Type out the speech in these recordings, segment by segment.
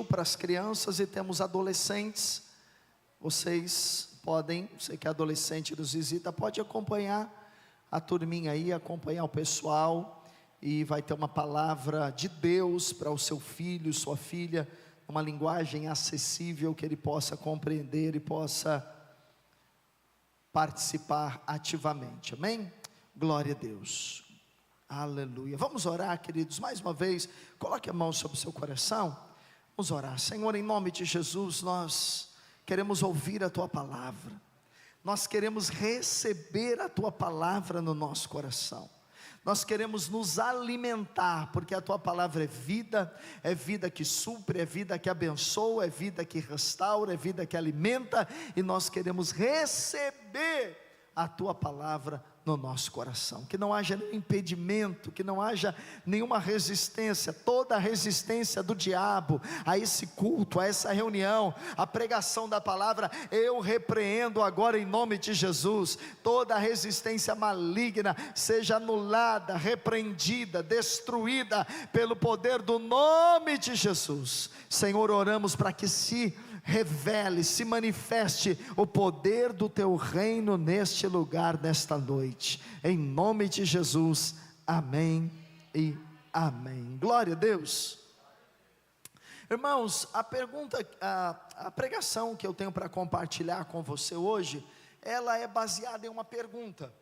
para as crianças e temos adolescentes. Vocês podem, você que é adolescente nos visita, pode acompanhar a turminha aí, acompanhar o pessoal, e vai ter uma palavra de Deus para o seu filho, sua filha, uma linguagem acessível que ele possa compreender e possa participar ativamente, amém? Glória a Deus, aleluia. Vamos orar, queridos, mais uma vez, coloque a mão sobre o seu coração. Vamos orar. Senhor, em nome de Jesus, nós queremos ouvir a Tua palavra, nós queremos receber a Tua palavra no nosso coração, nós queremos nos alimentar, porque a Tua palavra é vida que supre, é vida que abençoa, é vida que restaura, é vida que alimenta, e nós queremos receber a Tua palavra no nosso coração, que não haja nenhum impedimento, que não haja nenhuma resistência, toda a resistência do diabo a esse culto, a essa reunião, a pregação da palavra, eu repreendo agora em nome de Jesus. Toda a resistência maligna seja anulada, repreendida, destruída pelo poder do nome de Jesus. Senhor, oramos para que se revele, se manifeste o poder do Teu reino neste lugar, nesta noite, em nome de Jesus, amém e amém. Glória a Deus. Irmãos, a pregação que eu tenho para compartilhar com você hoje, ela é baseada em uma pergunta.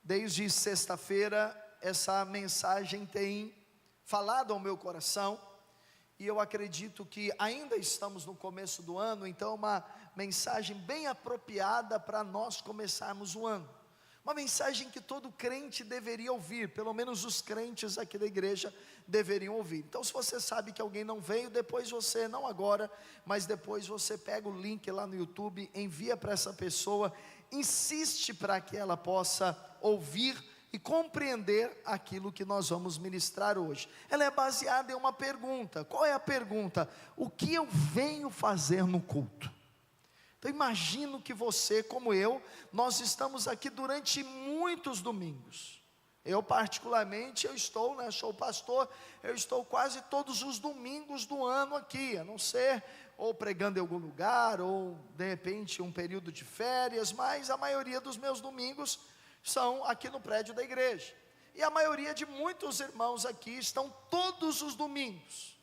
Desde sexta-feira, essa mensagem tem falado ao meu coração, e eu acredito que ainda estamos no começo do ano, então é uma mensagem bem apropriada para nós começarmos o ano, uma mensagem que todo crente deveria ouvir, pelo menos os crentes aqui da igreja deveriam ouvir. Então, se você sabe que alguém não veio, depois você, não agora, mas depois você pega o link lá no YouTube, envia para essa pessoa, insiste para que ela possa ouvir e compreender aquilo que nós vamos ministrar hoje. Ela é baseada em uma pergunta. Qual é a pergunta? O que eu venho fazer no culto? Então imagino que você, como eu, nós estamos aqui durante muitos domingos. Eu particularmente, sou pastor, eu estou quase todos os domingos do ano aqui, a não ser ou pregando em algum lugar, ou de repente um período de férias, mas a maioria dos meus domingos são aqui no prédio da igreja, e a maioria de muitos irmãos aqui estão todos os domingos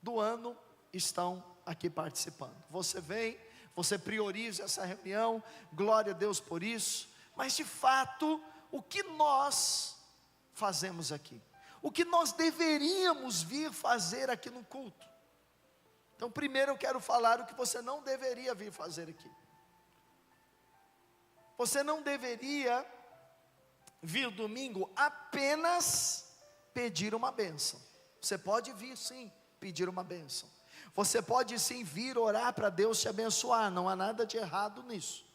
do ano, estão aqui participando. Você vem, você prioriza essa reunião, glória a Deus por isso, mas de fato, o que nós fazemos aqui? O que nós deveríamos vir fazer aqui no culto? Então primeiro eu quero falar o que você não deveria vir fazer aqui. Você não deveria vir domingo apenas pedir uma bênção. Você pode vir sim, pedir uma bênção. Você pode sim vir orar para Deus te abençoar, não há nada de errado nisso.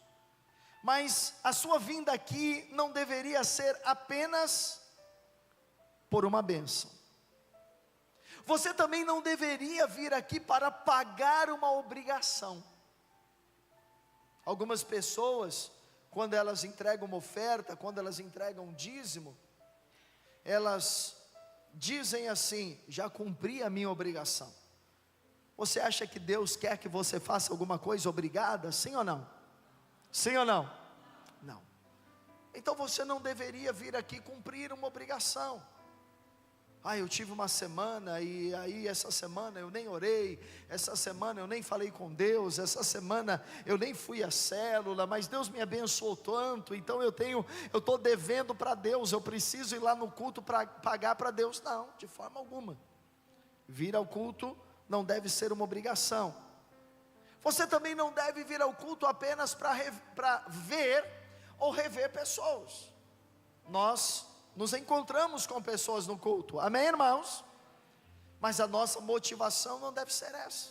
Mas a sua vinda aqui não deveria ser apenas por uma bênção. Você também não deveria vir aqui para pagar uma obrigação. Algumas pessoas, quando elas entregam uma oferta, quando elas entregam um dízimo, elas dizem assim: já cumpri a minha obrigação. Você acha que Deus quer que você faça alguma coisa obrigada? Sim ou não? Sim ou não? Não. Então você não deveria vir aqui cumprir uma obrigação. Eu tive uma semana, e aí essa semana eu nem orei, essa semana eu nem falei com Deus, essa semana eu nem fui à célula, mas Deus me abençoou tanto, então eu estou devendo para Deus, eu preciso ir lá no culto para pagar para Deus. Não, de forma alguma. Vir ao culto não deve ser uma obrigação. Você também não deve vir ao culto apenas para ver ou rever pessoas. Nós nos encontramos com pessoas no culto, amém, irmãos? Mas a nossa motivação não deve ser essa.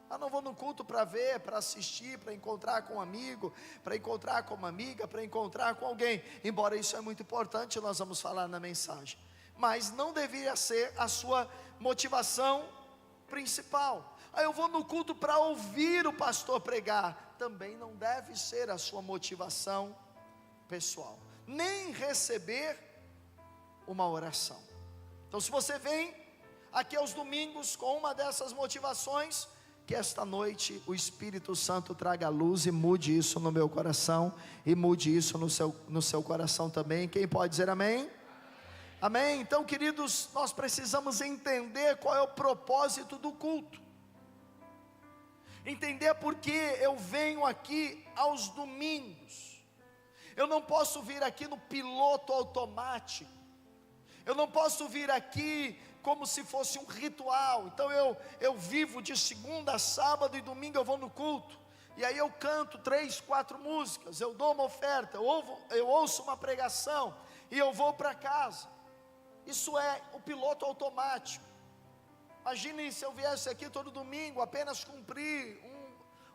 Eu não vou no culto para ver, para assistir, para encontrar com um amigo, para encontrar com uma amiga, para encontrar com alguém. Embora isso é muito importante, nós vamos falar na mensagem, mas não deveria ser a sua motivação principal. Eu vou no culto para ouvir o pastor pregar. Também não deve ser a sua motivação pessoal, nem receber uma oração. Então se você vem aqui aos domingos com uma dessas motivações. Que esta noite o Espírito Santo traga luz e mude isso no meu coração, e mude isso no seu coração também. Quem pode dizer amém? Amém? Então, queridos, nós precisamos entender qual é o propósito do culto, entender porque eu venho aqui aos domingos. Eu não posso vir aqui no piloto automático, eu não posso vir aqui como se fosse um ritual. Então eu vivo de segunda a sábado, e domingo eu vou no culto, e aí eu canto 3, 4 músicas, eu dou uma oferta, eu ouço uma pregação, e eu vou para casa. Isso é o piloto automático. Imagine se eu viesse aqui todo domingo, apenas cumprir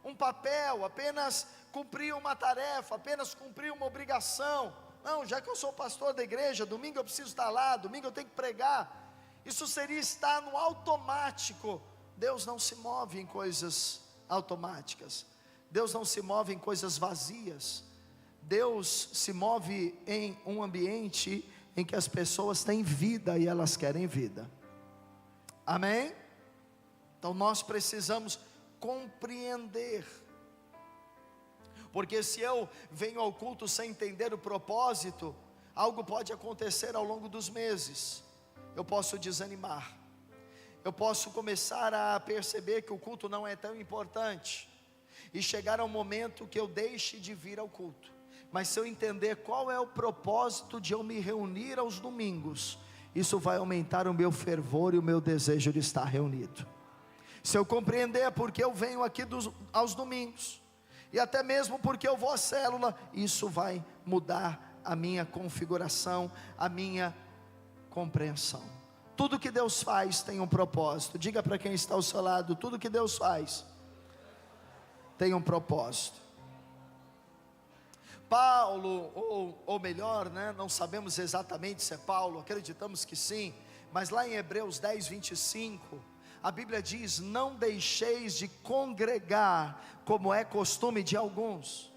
um papel, apenas cumprir uma tarefa, apenas cumprir uma obrigação. Não, já que eu sou pastor da igreja, domingo eu preciso estar lá, domingo eu tenho que pregar. Isso seria estar no automático. Deus não se move em coisas automáticas, Deus não se move em coisas vazias. Deus se move em um ambiente em que as pessoas têm vida e elas querem vida. Amém? Então nós precisamos compreender, porque se eu venho ao culto sem entender o propósito, algo pode acontecer ao longo dos meses. Eu posso desanimar, eu posso começar a perceber que o culto não é tão importante, e chegar ao momento que eu deixe de vir ao culto. Mas se eu entender qual é o propósito de eu me reunir aos domingos, isso vai aumentar o meu fervor e o meu desejo de estar reunido. Se eu compreender porque eu venho aqui aos domingos, e até mesmo porque eu vou à célula, isso vai mudar a minha configuração, a minha compreensão. Tudo que Deus faz tem um propósito. Diga para quem está ao seu lado: tudo que Deus faz tem um propósito. Paulo, ou melhor, não sabemos exatamente se é Paulo, acreditamos que sim, mas lá em Hebreus 10, 25, a Bíblia diz: não deixeis de congregar, como é costume de alguns.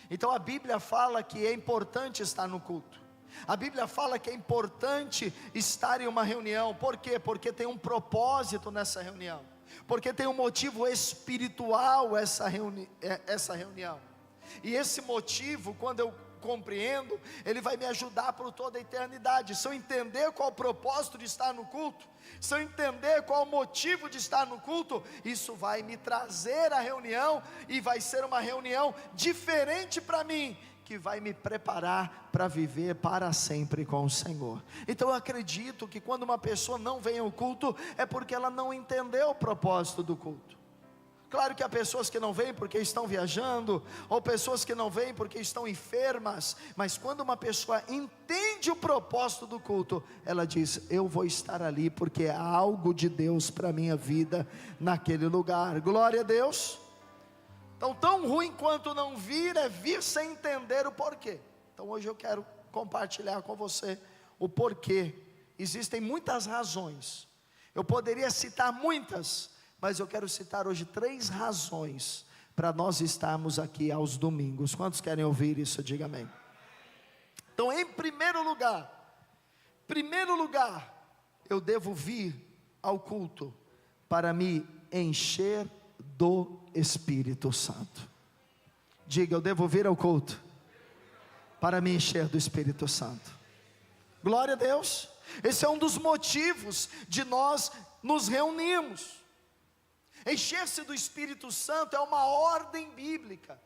Então a Bíblia fala que é importante estar no culto. A Bíblia fala que é importante estar em uma reunião. Por quê? Porque tem um propósito nessa reunião, porque tem um motivo espiritual essa reunião. E esse motivo, quando eu compreendo, ele vai me ajudar por toda a eternidade. Se eu entender qual o propósito de estar no culto, se eu entender qual o motivo de estar no culto, isso vai me trazer a reunião, e vai ser uma reunião diferente para mim, que vai me preparar para viver para sempre com o Senhor. Então eu acredito que quando uma pessoa não vem ao culto, é porque ela não entendeu o propósito do culto. Claro que há pessoas que não vêm porque estão viajando, ou pessoas que não vêm porque estão enfermas, mas quando uma pessoa entende o propósito do culto, ela diz: eu vou estar ali porque há algo de Deus para a minha vida naquele lugar. Glória a Deus. Então, tão ruim quanto não vir é vir sem entender o porquê. Então hoje eu quero compartilhar com você o porquê. Existem muitas razões, eu poderia citar muitas, mas eu quero citar hoje 3 razões para nós estarmos aqui aos domingos. Quantos querem ouvir isso? Diga amém. Então, em primeiro lugar, eu devo vir ao culto para me encher do Espírito Santo. Diga: eu devo vir ao culto para me encher do Espírito Santo. Glória a Deus. Esse é um dos motivos de nós nos reunirmos. Encher-se do Espírito Santo é uma ordem bíblica.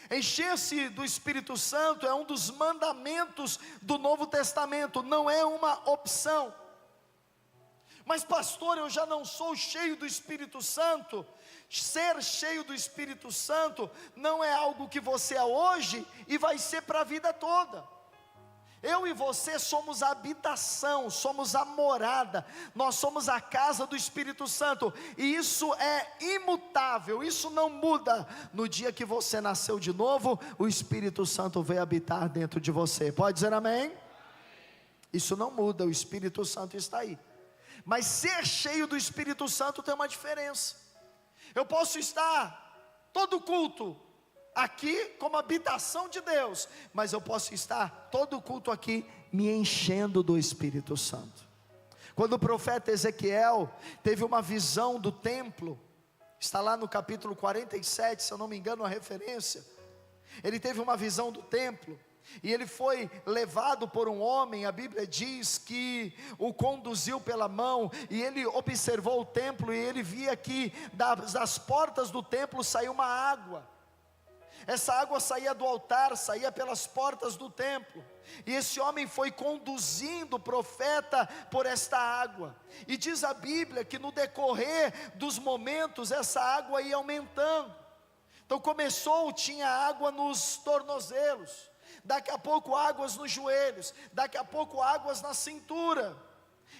Encher-se do Espírito Santo é um dos mandamentos do Novo Testamento, não é uma opção. Mas pastor, eu já não sou cheio do Espírito Santo. Ser cheio do Espírito Santo não é algo que você é hoje e vai ser para a vida toda. Eu e você somos a habitação, somos a morada, nós somos a casa do Espírito Santo, e isso é imutável, isso não muda. No dia que você nasceu de novo, o Espírito Santo veio habitar dentro de você. Pode dizer amém? Isso não muda, o Espírito Santo está aí. Mas ser cheio do Espírito Santo tem uma diferença. Eu posso estar todo culto aqui como habitação de Deus, mas eu posso estar todo culto aqui me enchendo do Espírito Santo. Quando o profeta Ezequiel teve uma visão do templo, está lá no capítulo 47, se eu não me engano a referência, ele teve uma visão do templo, e ele foi levado por um homem, a Bíblia diz que o conduziu pela mão, e ele observou o templo, e ele via que das portas do templo saía uma água. Essa água saía do altar, saía pelas portas do templo, e esse homem foi conduzindo o profeta por esta água, e diz a Bíblia que no decorrer dos momentos, essa água ia aumentando. Então começou, tinha água nos tornozelos, daqui a pouco águas nos joelhos, daqui a pouco águas na cintura,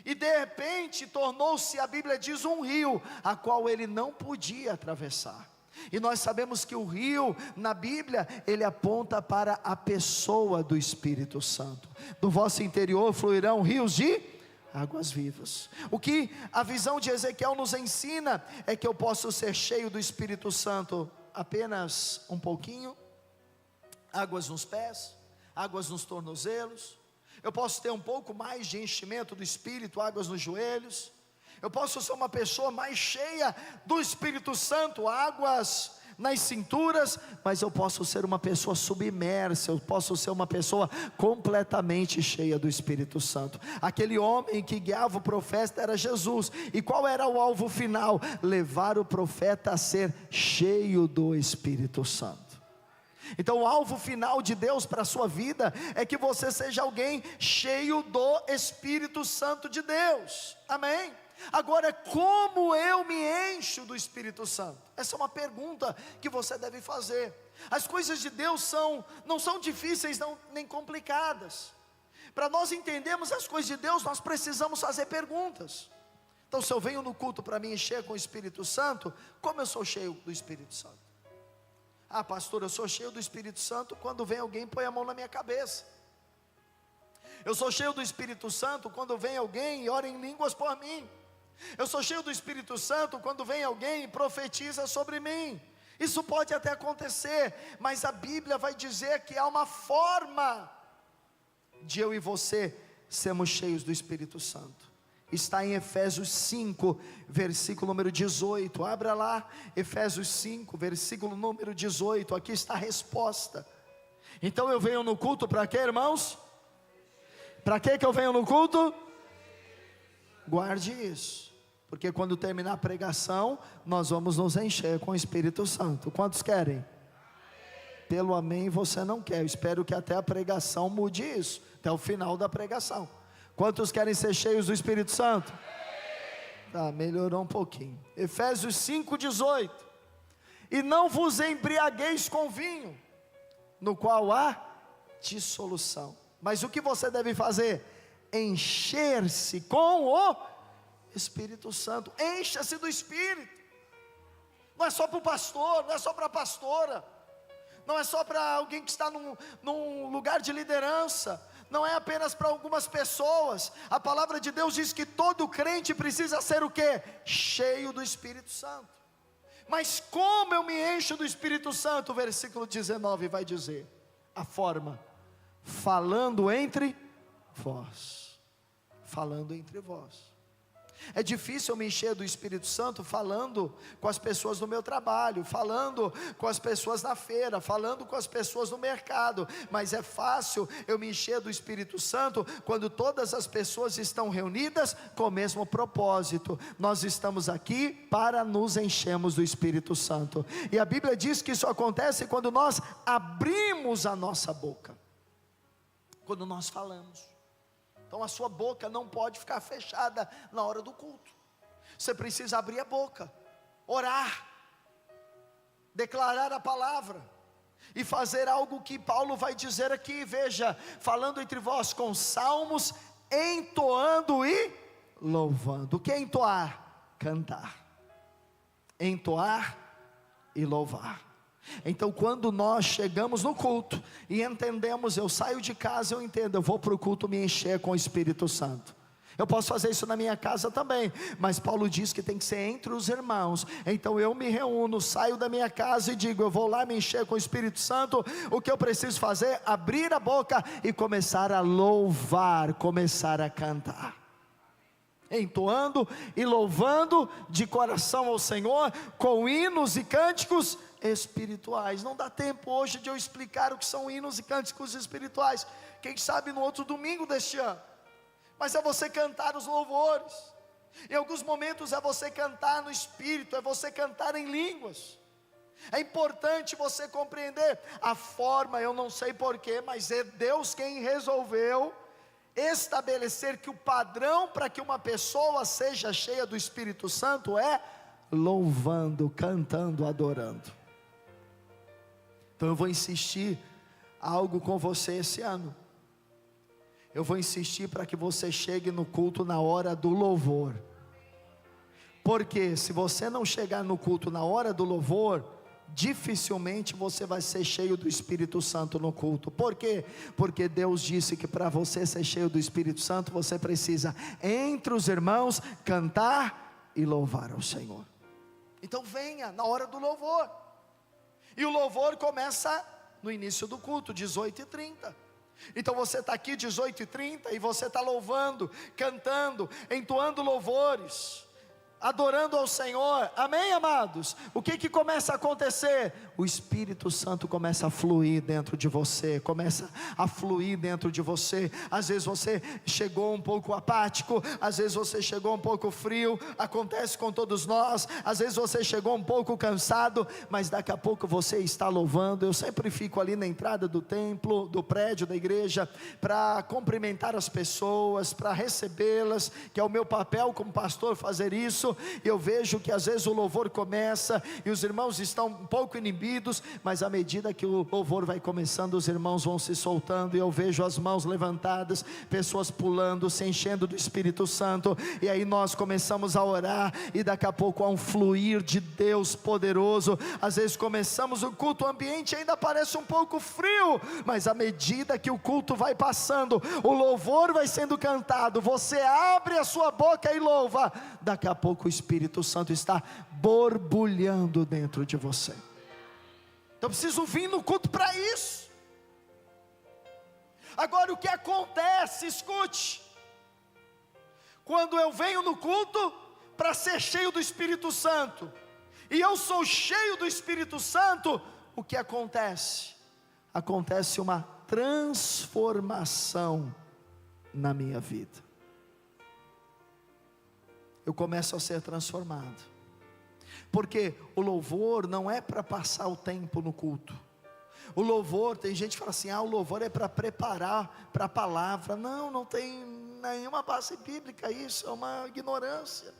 e de repente tornou-se, a Bíblia diz, um rio, a qual ele não podia atravessar. E nós sabemos que o rio, na Bíblia, ele aponta para a pessoa do Espírito Santo. Do vosso interior fluirão rios de águas vivas. O que a visão de Ezequiel nos ensina, é que eu posso ser cheio do Espírito Santo, apenas um pouquinho, águas nos pés, águas nos tornozelos. Eu posso ter um pouco mais de enchimento do Espírito, águas nos joelhos. Eu posso ser uma pessoa mais cheia do Espírito Santo, águas nas cinturas, mas eu posso ser uma pessoa submersa, eu posso ser uma pessoa completamente cheia do Espírito Santo. Aquele homem que guiava o profeta era Jesus, e qual era o alvo final? Levar o profeta a ser cheio do Espírito Santo. Então o alvo final de Deus para a sua vida, é que você seja alguém cheio do Espírito Santo de Deus, amém? Agora, como eu me encho do Espírito Santo? Essa é uma pergunta que você deve fazer. As coisas de Deus não são difíceis, nem complicadas. Para nós entendermos as coisas de Deus, nós precisamos fazer perguntas. Então, se eu venho no culto para me encher com o Espírito Santo, como eu sou cheio do Espírito Santo? Ah, pastor, eu sou cheio do Espírito Santo quando vem alguém e põe a mão na minha cabeça. Eu sou cheio do Espírito Santo quando vem alguém e ora em línguas por mim. Eu sou cheio do Espírito Santo quando vem alguém e profetiza sobre mim. Isso pode até acontecer, mas a Bíblia vai dizer que há uma forma de eu e você sermos cheios do Espírito Santo. Está em Efésios 5, versículo número 18, abra lá, Efésios 5, versículo número 18, aqui está a resposta. Então eu venho no culto para quê, irmãos? Para que eu venho no culto? Guarde isso, porque quando terminar a pregação, nós vamos nos encher com o Espírito Santo. Quantos querem? Pelo amém você não quer, eu espero que até a pregação mude isso, até o final da pregação. Quantos querem ser cheios do Espírito Santo? Tá, melhorou um pouquinho. Efésios 5,18. E não vos embriagueis com vinho, no qual há dissolução. Mas o que você deve fazer? Encher-se com o Espírito Santo. Encha-se do Espírito. Não é só para o pastor, não é só para a pastora, não é só para alguém que está num lugar de liderança, não é apenas para algumas pessoas. A palavra de Deus diz que todo crente precisa ser o quê? Cheio do Espírito Santo. Mas como eu me encho do Espírito Santo? O versículo 19 vai dizer a forma: falando entre vós. Falando entre vós. É difícil eu me encher do Espírito Santo falando com as pessoas no meu trabalho, falando com as pessoas na feira, falando com as pessoas no mercado, mas é fácil eu me encher do Espírito Santo quando todas as pessoas estão reunidas com o mesmo propósito. Nós estamos aqui para nos enchermos do Espírito Santo, e a Bíblia diz que isso acontece quando nós abrimos a nossa boca, quando nós falamos. Então a sua boca não pode ficar fechada na hora do culto. Você precisa abrir a boca, orar, declarar a palavra e fazer algo que Paulo vai dizer aqui. Veja, falando entre vós com salmos, entoando e louvando. O que é entoar? Cantar. Entoar e louvar. Então quando nós chegamos no culto e entendemos, eu saio de casa, eu entendo, eu vou para o culto me encher com o Espírito Santo. Eu posso fazer isso na minha casa também, mas Paulo diz que tem que ser entre os irmãos. Então eu me reúno, saio da minha casa e digo, eu vou lá me encher com o Espírito Santo. O que eu preciso fazer? Abrir a boca e começar a louvar, começar a cantar. entoando e louvando de coração ao Senhor, com hinos e cânticos espirituais. Não dá tempo hoje de eu explicar o que são hinos e cânticos espirituais, quem sabe no outro domingo deste ano, mas é você cantar os louvores, em alguns momentos é você cantar no Espírito, é você cantar em línguas. É importante você compreender a forma, eu não sei porquê, mas é Deus quem resolveu estabelecer que o padrão para que uma pessoa seja cheia do Espírito Santo é louvando, cantando, adorando. Então eu vou insistir algo com você esse ano. Eu vou insistir para que você chegue no culto na hora do louvor. Porque se você não chegar no culto na hora do louvor, dificilmente você vai ser cheio do Espírito Santo no culto. Por quê? Porque Deus disse que para você ser cheio do Espírito Santo, você precisa, entre os irmãos, cantar e louvar ao Senhor. Então venha na hora do louvor. E o louvor começa no início do culto, 18h30. Então você está aqui 18h30 e você está louvando, cantando, entoando louvores, adorando ao Senhor, amém, amados? O que começa a acontecer? O Espírito Santo começa a fluir dentro de você, começa a fluir dentro de você. Às vezes você chegou um pouco apático, às vezes você chegou um pouco frio, acontece com todos nós. Às vezes você chegou um pouco cansado, mas daqui a pouco você está louvando. Eu sempre fico ali na entrada do templo, do prédio da igreja, para cumprimentar as pessoas, para recebê-las, que é o meu papel como pastor fazer isso. E eu vejo que às vezes o louvor começa e os irmãos estão um pouco inibidos, mas à medida que o louvor vai começando, os irmãos vão se soltando, e eu vejo as mãos levantadas, pessoas pulando, se enchendo do Espírito Santo, e aí nós começamos a orar, e daqui a pouco há um fluir de Deus poderoso. Às vezes começamos o culto, o ambiente ainda parece um pouco frio, mas à medida que o culto vai passando, o louvor vai sendo cantado, você abre a sua boca e louva, daqui a pouco o Espírito Santo está borbulhando dentro de você. Então eu preciso vir no culto para isso. Agora o que acontece, escute, quando eu venho no culto para ser cheio do Espírito Santo, e eu sou cheio do Espírito Santo, o que acontece? Acontece uma transformação na minha vida. Eu começo a ser transformado. Porque o louvor não é para passar o tempo no culto. O louvor, tem gente que fala assim, o louvor é para preparar para a palavra. Não, não tem nenhuma base bíblica isso, é uma ignorância.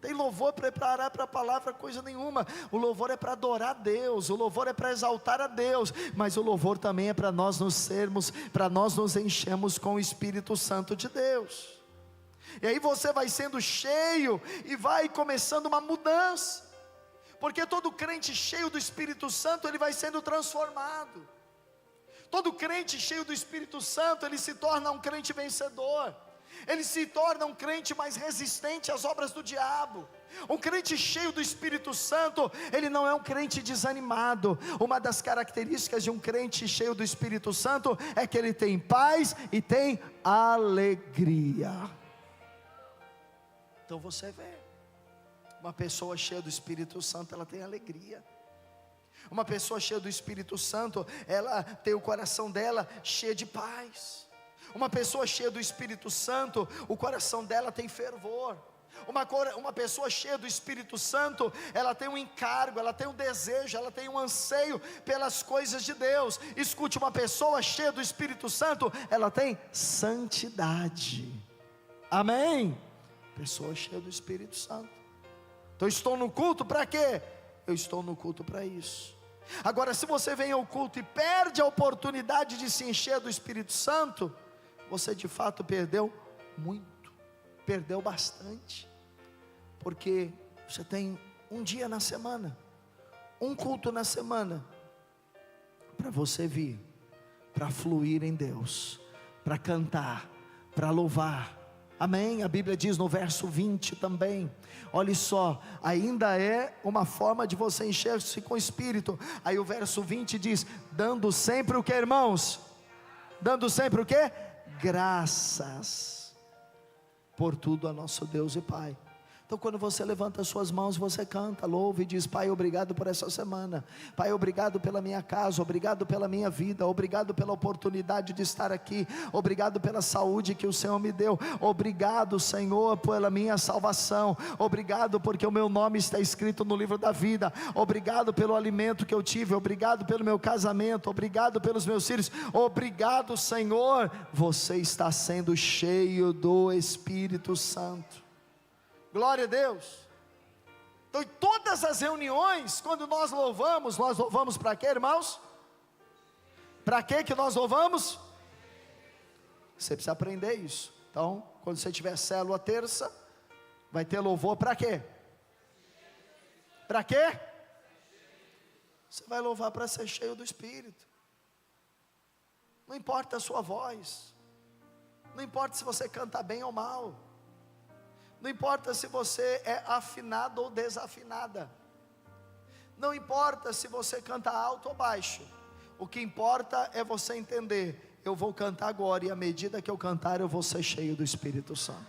Tem louvor para preparar para a palavra, coisa nenhuma. O louvor é para adorar a Deus, o louvor é para exaltar a Deus, mas o louvor também é para nós nos enchermos com o Espírito Santo de Deus. E aí você vai sendo cheio e vai começando uma mudança, porque todo crente cheio do Espírito Santo, ele vai sendo transformado. Todo crente cheio do Espírito Santo, ele se torna um crente vencedor, ele se torna um crente mais resistente às obras do diabo. Um crente cheio do Espírito Santo, ele não é um crente desanimado. Uma das características de um crente cheio do Espírito Santo é que ele tem paz e tem alegria. Então você vê, uma pessoa cheia do Espírito Santo, ela tem alegria. Uma pessoa cheia do Espírito Santo, ela tem o coração dela cheio de paz. Uma pessoa cheia do Espírito Santo, o coração dela tem fervor. Uma pessoa cheia do Espírito Santo, ela tem um encargo, ela tem um desejo, ela tem um anseio pelas coisas de Deus. Escute, uma pessoa cheia do Espírito Santo, ela tem santidade. Amém? Pessoa cheia do Espírito Santo. Então estou no culto para quê? Eu estou no culto para isso. Agora, se você vem ao culto e perde a oportunidade de se encher do Espírito Santo, você de fato perdeu muito, perdeu bastante, porque você tem um dia na semana, um culto na semana, para você vir, para fluir em Deus, para cantar, para louvar. Amém? A Bíblia diz no verso 20 também, olha só, ainda é uma forma de você encher-se com o Espírito. Aí o verso 20 diz, dando sempre o que, irmãos? Dando sempre o que? Graças. por tudo a nosso Deus e Pai. Então quando você levanta as suas mãos, você canta, louva e diz: Pai, obrigado por essa semana. Pai, obrigado pela minha casa, obrigado pela minha vida, obrigado pela oportunidade de estar aqui, obrigado pela saúde que o Senhor me deu, obrigado, Senhor, pela minha salvação, obrigado porque o meu nome está escrito no livro da vida, obrigado pelo alimento que eu tive, obrigado pelo meu casamento, obrigado pelos meus filhos, obrigado, Senhor, você está sendo cheio do Espírito Santo. Glória a Deus. Então, em todas as reuniões, quando nós louvamos para quê, irmãos? Para que nós louvamos? Você precisa aprender isso. Então, quando você tiver célula terça, vai ter louvor para quê? Para quê? Você vai louvar para ser cheio do Espírito. Não importa a sua voz, não importa se você canta bem ou mal, não importa se você é afinado ou desafinada, não importa se você canta alto ou baixo, o que importa é você entender: eu vou cantar agora, e à medida que eu cantar, eu vou ser cheio do Espírito Santo.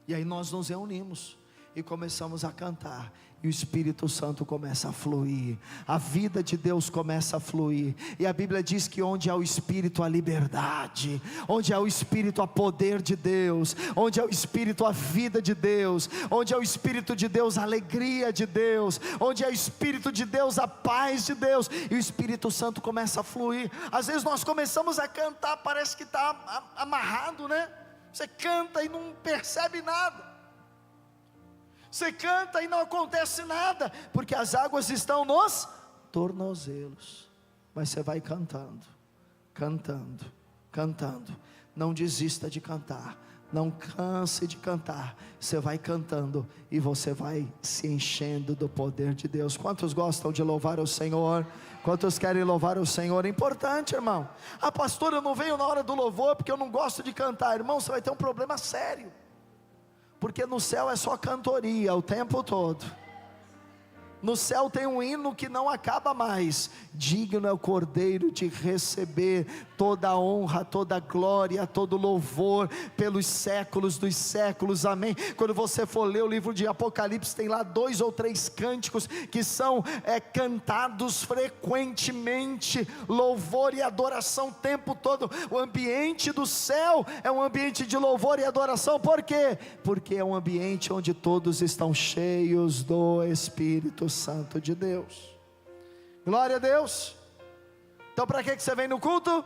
E aí nós nos reunimos e começamos a cantar, e o Espírito Santo começa a fluir, a vida de Deus começa a fluir, e a Bíblia diz que onde há o Espírito há liberdade, onde há o Espírito há poder de Deus, onde há o Espírito há vida de Deus, onde há o Espírito de Deus há alegria de Deus, onde há o Espírito de Deus há paz de Deus, e o Espírito Santo começa a fluir. Às vezes nós começamos a cantar, parece que está amarrado, né? Você canta e não percebe nada, você canta e não acontece nada, porque as águas estão nos tornozelos. Mas você vai cantando, cantando, cantando. Não desista de cantar, não canse de cantar. Você vai cantando e você vai se enchendo do poder de Deus. Quantos gostam de louvar o Senhor? Quantos querem louvar o Senhor? É importante, irmão. Ah, pastor, eu não venho na hora do louvor porque eu não gosto de cantar. Irmão, você vai ter um problema sério, porque no céu é só cantoria o tempo todo. No céu tem um hino que não acaba mais: digno é o Cordeiro de receber toda a honra, toda a glória, todo louvor pelos séculos dos séculos, amém. Quando você for ler o livro de Apocalipse, tem lá 2 ou 3 cânticos que são cantados frequentemente, louvor e adoração o tempo todo. O ambiente do céu é um ambiente de louvor e adoração. Por quê? Porque é um ambiente onde todos estão cheios do Espírito Santo de Deus. Glória a Deus. Então para que você vem no culto?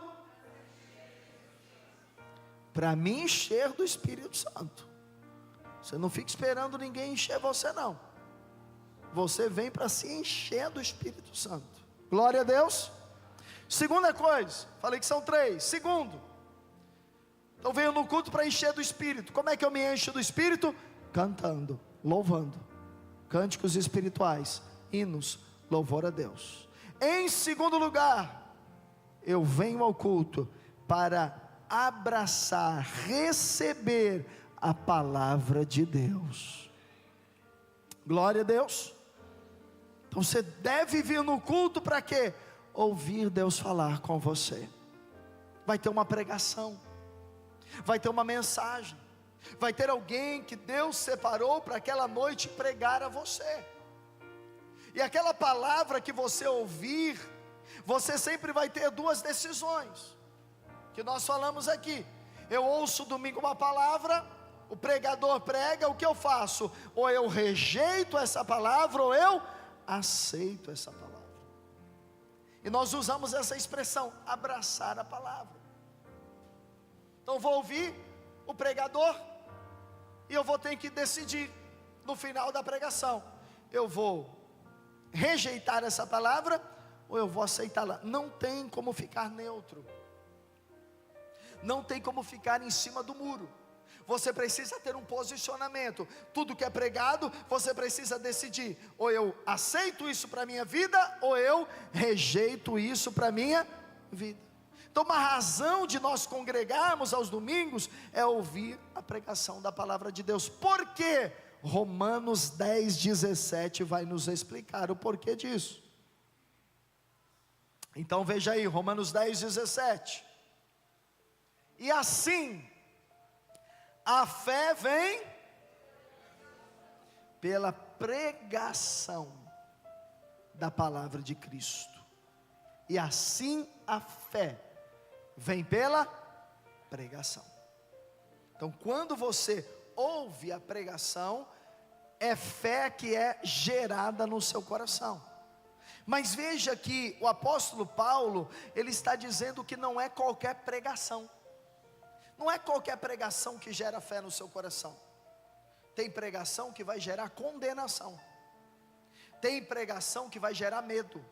Para me encher do Espírito Santo. Você não fica esperando ninguém encher você, não. Você vem para se encher do Espírito Santo. Glória a Deus. Segunda coisa, falei que são 3. Segundo, então venho no culto para encher do Espírito. Como é que eu me encho do Espírito? Cantando, louvando, cânticos espirituais, hinos, louvor a Deus. Em segundo lugar, eu venho ao culto para abraçar, receber a palavra de Deus. Glória a Deus. Então você deve vir no culto para quê? Ouvir Deus falar com você. Vai ter uma pregação, vai ter uma mensagem, vai ter alguém que Deus separou para aquela noite pregar a você. E aquela palavra que você ouvir, você sempre vai ter 2 decisões, que nós falamos aqui. Eu ouço domingo uma palavra, o pregador prega, o que eu faço? Ou eu rejeito essa palavra, ou eu aceito essa palavra. E nós usamos essa expressão, abraçar a palavra. Então vou ouvir o pregador, e eu vou ter que decidir no final da pregação: eu vou rejeitar essa palavra ou eu vou aceitá-la. Não tem como ficar neutro, não tem como ficar em cima do muro. Você precisa ter um posicionamento. Tudo que é pregado, você precisa decidir: ou eu aceito isso para a minha vida, ou eu rejeito isso para a minha vida. Então uma razão de nós congregarmos aos domingos é ouvir a pregação da palavra de Deus. Por quê? Romanos 10:17 vai nos explicar o porquê disso. Então veja aí, Romanos 10:17. E assim, A fé vem pela pregação da palavra de Cristo. E assim a fé vem pela pregação. Então, quando você ouve a pregação, é fé que é gerada no seu coração. Mas veja que o apóstolo Paulo, ele está dizendo que não é qualquer pregação. Não é qualquer pregação que gera fé no seu coração. Tem pregação que vai gerar condenação. Tem pregação que vai gerar medo.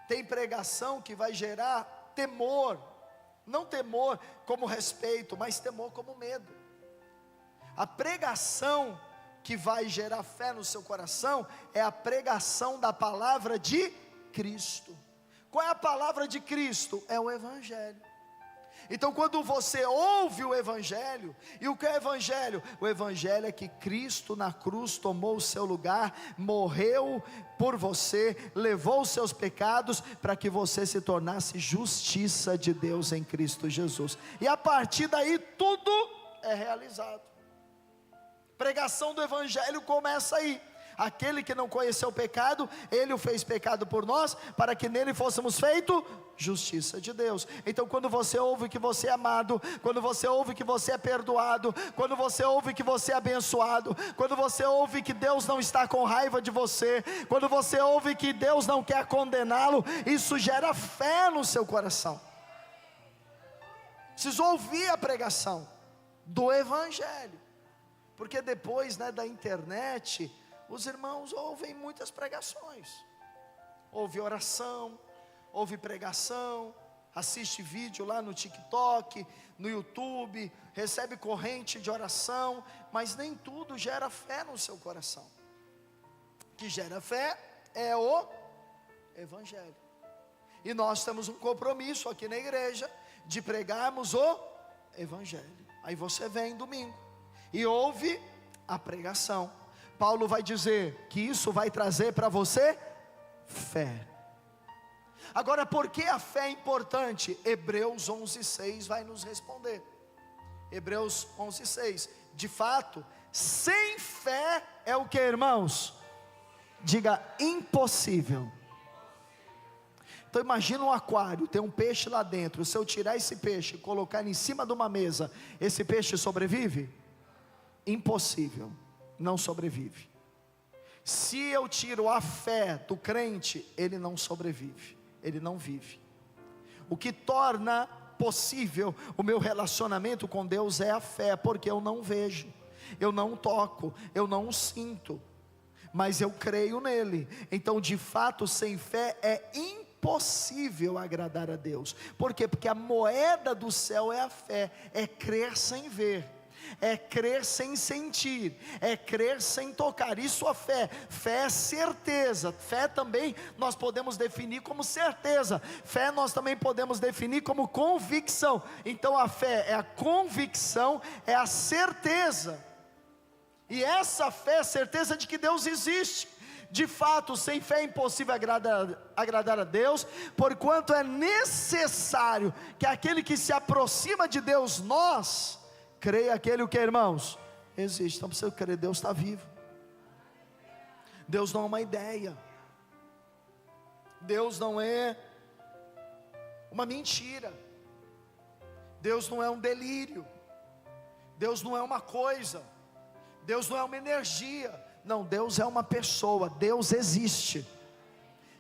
Tem pregação que vai gerar temor. Não temor como respeito, mas temor como medo. A pregação que vai gerar fé no seu coração é a pregação da palavra de Cristo. Qual é a palavra de Cristo? É o Evangelho. Então, quando você ouve o Evangelho, e o que é o Evangelho? O Evangelho é que Cristo na cruz tomou o seu lugar, morreu por você, levou os seus pecados, para que você se tornasse justiça de Deus em Cristo Jesus, e a partir daí tudo é realizado. Pregação do Evangelho começa aí. Aquele que não conheceu o pecado, Ele o fez pecado por nós, para que nele fôssemos feito justiça de Deus. Então, quando você ouve que você é amado, quando você ouve que você é perdoado, quando você ouve que você é abençoado, quando você ouve que Deus não está com raiva de você, quando você ouve que Deus não quer condená-lo, isso gera fé no seu coração. Preciso ouvir a pregação do Evangelho. Porque depois, da internet, os irmãos ouvem muitas pregações. Ouve oração, ouve pregação, assiste vídeo lá no TikTok, no YouTube, recebe corrente de oração, mas nem tudo gera fé no seu coração. O que gera fé é o Evangelho. E nós temos um compromisso aqui na igreja de pregarmos o Evangelho. Aí você vem domingo e ouve a pregação. Paulo vai dizer que isso vai trazer para você fé. Agora, por que a fé é importante? Hebreus 11:6 vai nos responder. Hebreus 11:6. De fato, sem fé é o que, irmãos? Diga, impossível. Então imagina um aquário, tem um peixe lá dentro. Se eu tirar esse peixe e colocar em cima de uma mesa, esse peixe sobrevive? Impossível, não sobrevive. Se eu tiro a fé do crente, ele não sobrevive, ele não vive. O que torna possível o meu relacionamento com Deus é a fé, porque eu não vejo, eu não toco, eu não sinto, mas eu creio nele. Então, de fato, sem fé é impossível agradar a Deus. Por quê? Porque a moeda do céu é a fé, é crer sem ver, é crer sem sentir, é crer sem tocar. Isso é fé. Fé é certeza. Fé também nós podemos definir como certeza. Fé nós também podemos definir como convicção. Então a fé é a convicção, é a certeza. E essa fé é a certeza de que Deus existe. De fato, sem fé é impossível agradar a Deus, porquanto é necessário que aquele que se aproxima de Deus, nós creia aquele o que, irmãos? Existe. Então precisa crer, Deus está vivo. Deus não é uma ideia. Deus não é uma mentira. Deus não é um delírio. Deus não é uma coisa. Deus não é uma energia. Não, Deus é uma pessoa. Deus existe.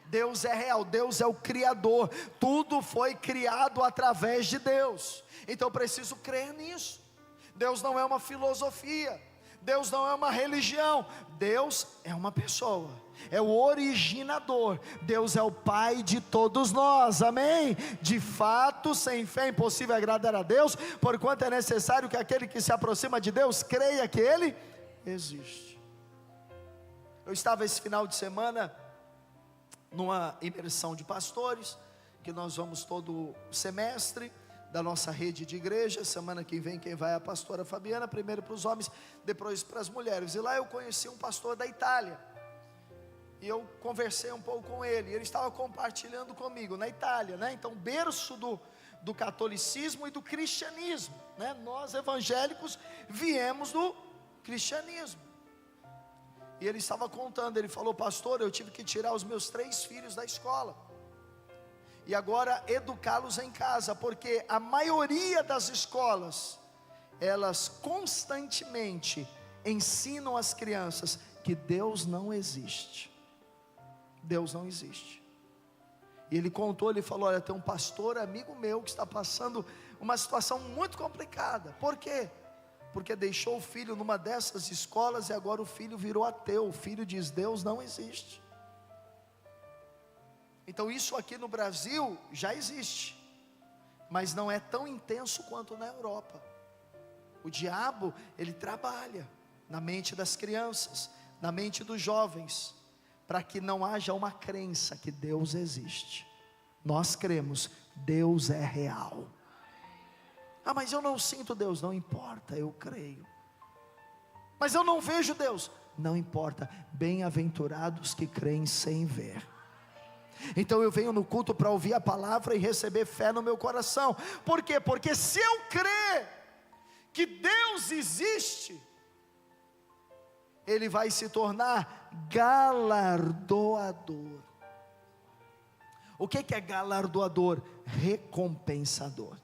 Deus é real, Deus é o Criador. Tudo foi criado através de Deus. Então eu preciso crer nisso. Deus não é uma filosofia, Deus não é uma religião, Deus é uma pessoa, é o originador, Deus é o Pai de todos nós, amém? De fato, sem fé é impossível agradar a Deus, porquanto é necessário que aquele que se aproxima de Deus, creia que Ele existe. Eu estava esse final de semana, numa imersão de pastores, que nós vamos todo semestre, da nossa rede de igreja. Semana que vem quem vai é a pastora Fabiana, primeiro para os homens, depois para as mulheres. E lá eu conheci um pastor da Itália, e eu conversei um pouco com ele, e ele estava compartilhando comigo, na Itália, então berço do catolicismo e do cristianismo, né? Nós evangélicos viemos do cristianismo. E ele estava contando, ele falou: pastor, eu tive que tirar os meus 3 filhos da escola, e agora educá-los em casa, porque a maioria das escolas, elas constantemente ensinam as crianças que Deus não existe. Deus não existe. E ele contou, ele falou: olha, tem um pastor amigo meu que está passando uma situação muito complicada. Por quê? Porque deixou o filho numa dessas escolas e agora o filho virou ateu. O filho diz: Deus não existe. Então isso aqui no Brasil já existe, mas não é tão intenso quanto na Europa. O diabo, ele trabalha na mente das crianças, na mente dos jovens, para que não haja uma crença que Deus existe. Nós cremos, Deus é real. Ah, mas eu não sinto Deus. Não importa, eu creio. Mas eu não vejo Deus. Não importa, bem-aventurados que creem sem ver. Então eu venho no culto para ouvir a palavra e receber fé no meu coração. Por quê? Porque se eu crer que Deus existe, Ele vai se tornar galardoador. O que é galardoador? Recompensador.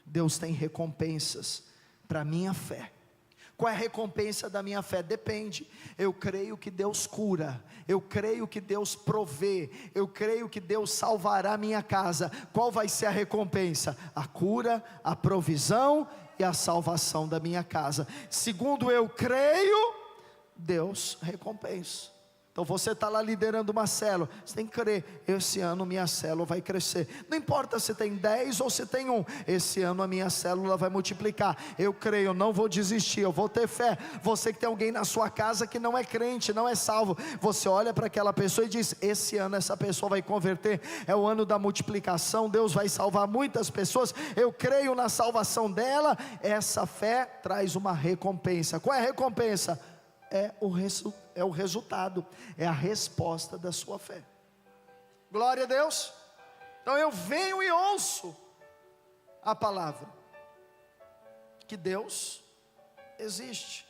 Deus tem recompensas para a minha fé. Qual é a recompensa da minha fé? Depende. Eu creio que Deus cura, eu creio que Deus provê, eu creio que Deus salvará a minha casa. Qual vai ser a recompensa? A cura, a provisão e a salvação da minha casa. Segundo eu creio, Deus recompensa. Então você está lá liderando uma célula, você tem que crer: esse ano minha célula vai crescer. Não importa se tem 10 ou se tem 1, esse ano a minha célula vai multiplicar. Eu creio, não vou desistir, eu vou ter fé. Você que tem alguém na sua casa que não é crente, não é salvo, você olha para aquela pessoa e diz: esse ano essa pessoa vai converter, é o ano da multiplicação, Deus vai salvar muitas pessoas, eu creio na salvação dela. Essa fé traz uma recompensa. Qual é a recompensa? É o resultado, é a resposta da sua fé. Glória a Deus. Então eu venho e ouço a palavra, que Deus existe.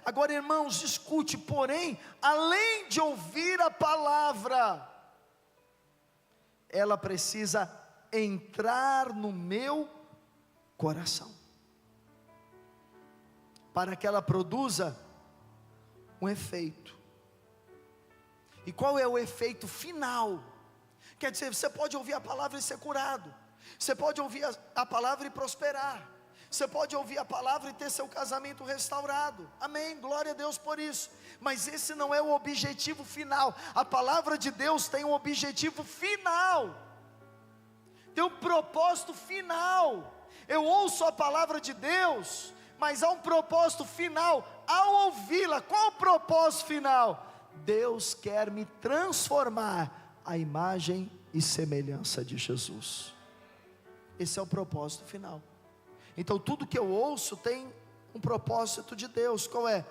Agora, irmãos, escute, porém, além de ouvir a palavra, ela precisa entrar no meu coração, para que ela produza um efeito. E qual é o efeito final? Quer dizer, você pode ouvir a palavra e ser curado, você pode ouvir a palavra e prosperar, você pode ouvir a palavra e ter seu casamento restaurado, amém, glória a Deus por isso. Mas esse não é o objetivo final. A palavra de Deus tem um objetivo final, tem um propósito final. Eu ouço a palavra de Deus, mas há um propósito final ao ouvi-la. Qual o propósito final? Deus quer me transformar à imagem e semelhança de Jesus. Esse é o propósito final. Então tudo que eu ouço tem um propósito de Deus. Qual é?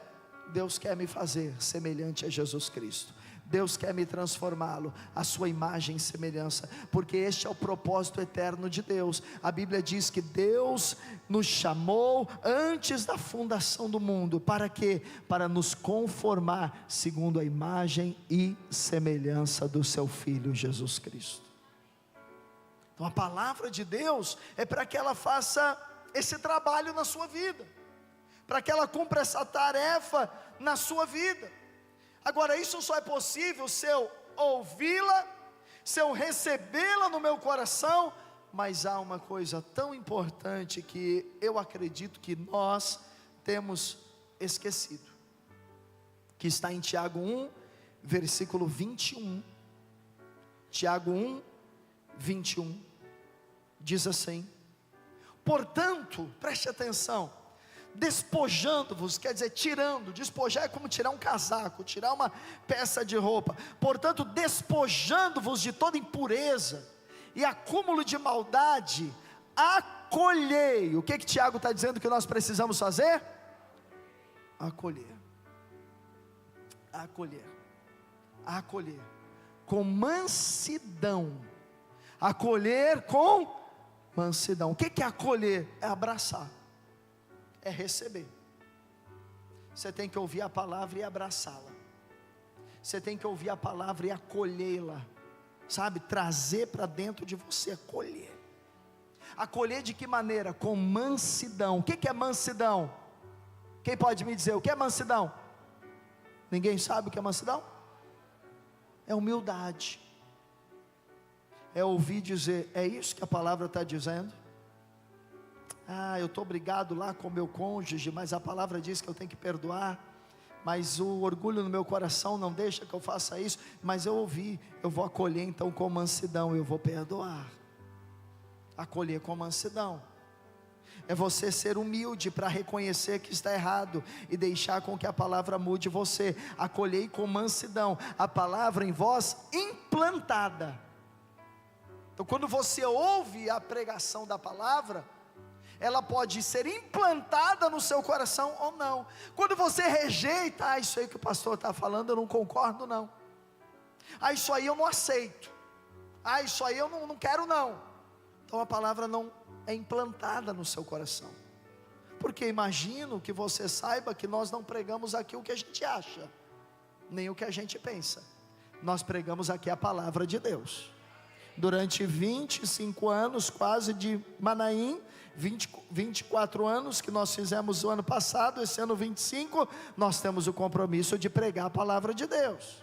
Deus quer me fazer semelhante a Jesus Cristo. Deus quer me transformá-lo à sua imagem e semelhança, porque este é o propósito eterno de Deus. A Bíblia diz que Deus nos chamou antes da fundação do mundo. Para quê? Para nos conformar segundo a imagem e semelhança do seu Filho Jesus Cristo. Então a palavra de Deus é para que ela faça esse trabalho na sua vida, para que ela cumpra essa tarefa na sua vida. Agora, isso só é possível se eu ouvi-la, se eu recebê-la no meu coração. Mas há uma coisa tão importante que eu acredito que nós temos esquecido, que está em Tiago 1, versículo 21. Tiago 1, 21, diz assim: portanto, preste atenção, despojando-vos, quer dizer, tirando. Despojar é como tirar um casaco, tirar uma peça de roupa. Portanto, despojando-vos de toda impureza e acúmulo de maldade, acolhei. O que Tiago está dizendo que nós precisamos fazer? Acolher. Acolher. Acolher com mansidão. Acolher com mansidão. O que é acolher? É abraçar, é receber. Você tem que ouvir a palavra e abraçá-la. Você tem que ouvir a palavra e acolhê-la, sabe, trazer para dentro de você, acolher. Acolher de que maneira? Com mansidão. O que é mansidão? Quem pode me dizer o que é mansidão? Ninguém sabe o que é mansidão? É humildade, é ouvir dizer, é isso que a palavra está dizendo? Eu estou brigado lá com meu cônjuge, mas a palavra diz que eu tenho que perdoar, mas o orgulho no meu coração não deixa que eu faça isso, mas eu ouvi, eu vou acolher então com mansidão, eu vou perdoar. Acolher com mansidão é você ser humilde para reconhecer que está errado e deixar com que a palavra mude você. Acolher com mansidão, a palavra em vós implantada. Então quando você ouve a pregação da palavra, ela pode ser implantada no seu coração ou não. Quando você rejeita, isso aí que o pastor está falando, eu não concordo não, isso aí eu não aceito, isso aí eu não quero não. Então a palavra não é implantada no seu coração, porque imagino que você saiba que nós não pregamos aqui o que a gente acha, nem o que a gente pensa. Nós pregamos aqui a palavra de Deus. Durante 25 anos quase de Manaim, 24 anos que nós fizemos o ano passado, esse ano 25, nós temos o compromisso de pregar a palavra de Deus.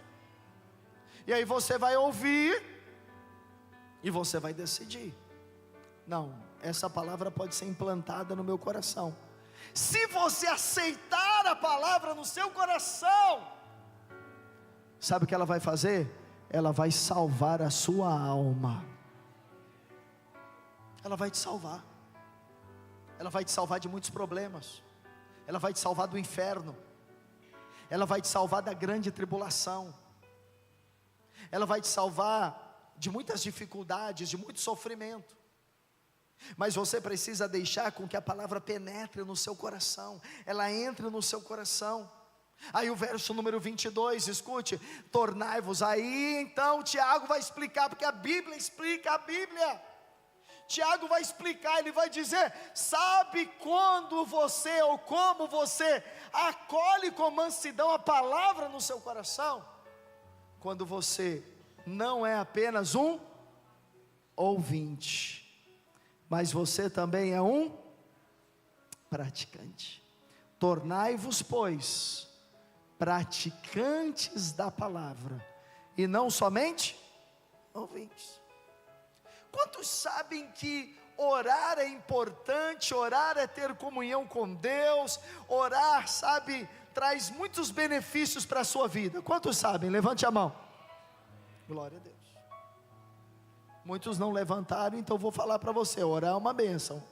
E aí você vai ouvir e você vai decidir. Não, essa palavra pode ser implantada no meu coração. Se você aceitar a palavra no seu coração, sabe o que ela vai fazer? Ela vai salvar a sua alma. Ela vai te salvar. Ela vai te salvar de muitos problemas. Ela vai te salvar do inferno. Ela vai te salvar da grande tribulação. Ela vai te salvar de muitas dificuldades, de muito sofrimento. Mas você precisa deixar com que a palavra penetre no seu coração, ela entre no seu coração. Aí o verso número 22, escute: tornai-vos. Aí então Tiago vai explicar, porque a Bíblia explica a Bíblia. Tiago vai explicar, ele vai dizer: sabe quando você, ou como você acolhe com mansidão a palavra no seu coração? Quando você não é apenas um ouvinte, mas você também é um praticante. Tornai-vos, pois, praticantes da palavra, e não somente ouvintes. Quantos sabem que orar é importante? Orar é ter comunhão com Deus. Orar, sabe, traz muitos benefícios para a sua vida. Quantos sabem? Levante a mão. Glória a Deus. Muitos não levantaram, então vou falar para você: orar é uma bênção.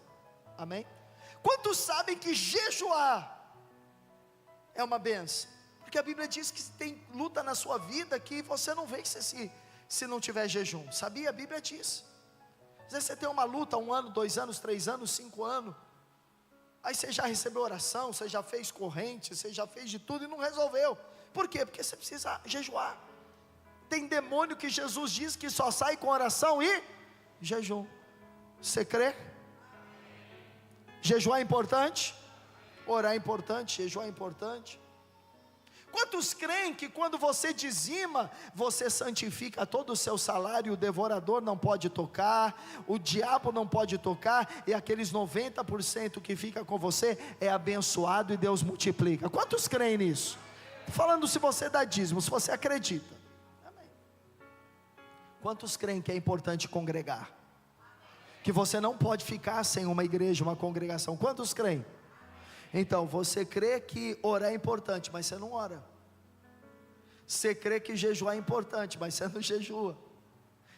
Amém? Quantos sabem que jejuar é uma bênção? Porque a Bíblia diz que tem luta na sua vida que você não vence se não tiver jejum. Sabia? A Bíblia diz. Às vezes você tem uma luta 1 ano, 2 anos, 3 anos, 5 anos. Aí você já recebeu oração, você já fez corrente, você já fez de tudo e não resolveu. Por quê? Porque você precisa jejuar. Tem demônio que Jesus diz que só sai com oração e jejum. Você crê? Jejuar é importante? Orar é importante, jejuar é importante. Quantos creem que quando você dizima, você santifica todo o seu salário, o devorador não pode tocar, o diabo não pode tocar, e aqueles 90% que fica com você é abençoado e Deus multiplica? Quantos creem nisso? Falando se você dá dízimo, se você acredita. Amém. Quantos creem que é importante congregar? Que você não pode ficar sem uma igreja, uma congregação? Quantos creem? Então, você crê que orar é importante, mas você não ora. Você crê que jejuar é importante, mas você não jejua.